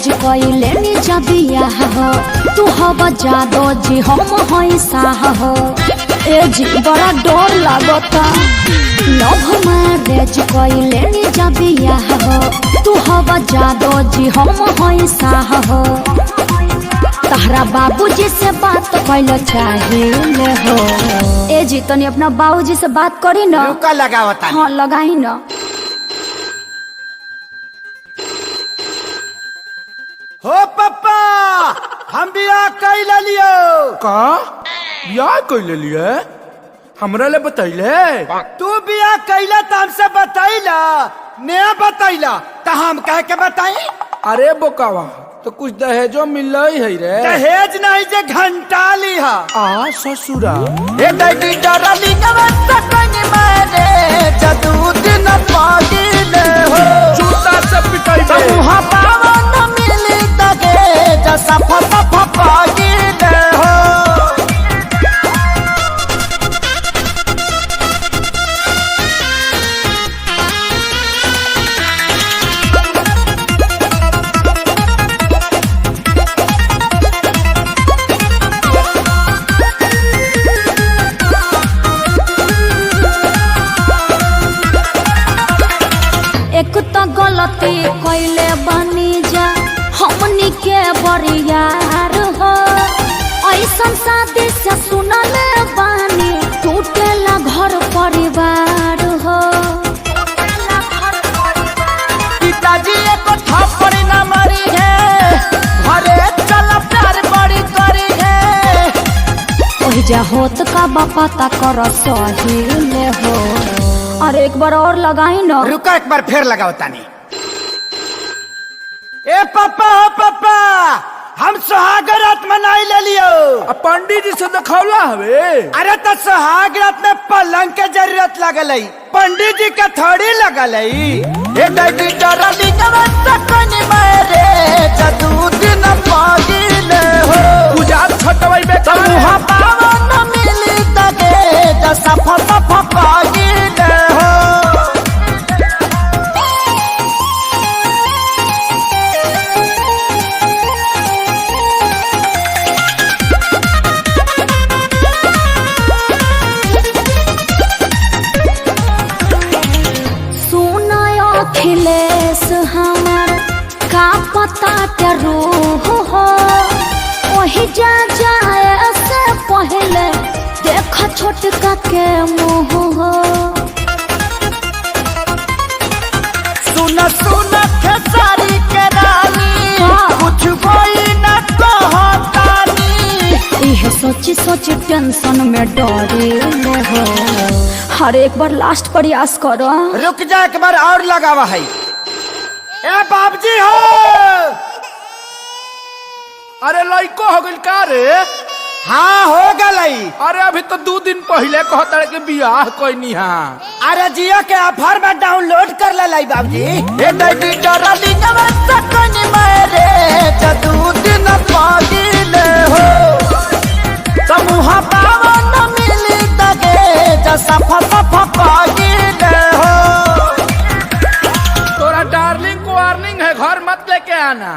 रेज कइले नी जबिया हो तू हवा जादो जी हम हई साह हो ए जी बड़ा डर लागता लव मैरेज कइले नी जबिया हो तू हवा जादो जी हम हई साह हो तहरा बाबूजी से बात कइल चाहिए हो ए जी तनी अपना बाबूजी से बात करी ना रुका लगावता हाँ लगाई ना हो पप्पा हम बियाह कैला लियो का बियाह कैले लिए हमरा ले बतैले तू बियाह कैला त हमसे बतैला नया बतैला त हम कह के बताई अरे बोकावा तो कुछ दहेजो मिल है रे दहेज नहीं जे घंटा लिहा आ ससुरा ए दैडी डरली नवत कनी मारे जदू दिन पागिले हो जूता से पिटाई दे मुहा पावन मिली तगे जसा फसा पागिले हो एक तो गलती कइले बनी जा हमनी के बरियार हो ऐसन शादी से सुनले बानी टूटेला घर परिवार हो पिताजी एको थप्पड़ न मारी है घरे चल प्यार बड़ी करी है ओहि जा होत का बापा ता कर सही ले हो अरे एक बार और लगाई ना रुका एक बार फिर लगाओ तानी ए पापा हो पापा हम सुहाग रात मनाई ले लियो पंडित जी से दिखौला हवे अरे तो सुहाग रात में पलंग के जरूरत लगल है पंडित जी के थोड़ी लगल है ए दैडी डरली नवत कनी मारे जदू दिन पागिले हो गुजार छटवाई बे मुहा पावन मिली तगे जसा फसा पागिले हो अखिलेश हमार का पता के रूह हो वही जा जाए से पहले देख छोटका के मुँह हो सुन सुन खेसारी के रानी कुछ कोई न कहतानी यह सोची सोची टेंशन में डरे हो हर एक बार लास्ट प्रयास करो रुक जा एक बार और लगावा है ए बाबजी हो अरे लइको हो गइल का रे हाँ हो गई अरे अभी तो 2 दिन पहले कहता के बियाह कोई हां अरे जियो के ऑफर में डाउनलोड कर ले लाई बाबजी ए दैडी डरली नवत कनी मारे जदू दिन पागिले हो समूह पावन मिली तगे जसा फसा पागिले हो तोरा डार्लिंग को वार्निंग है घर मत लेके आना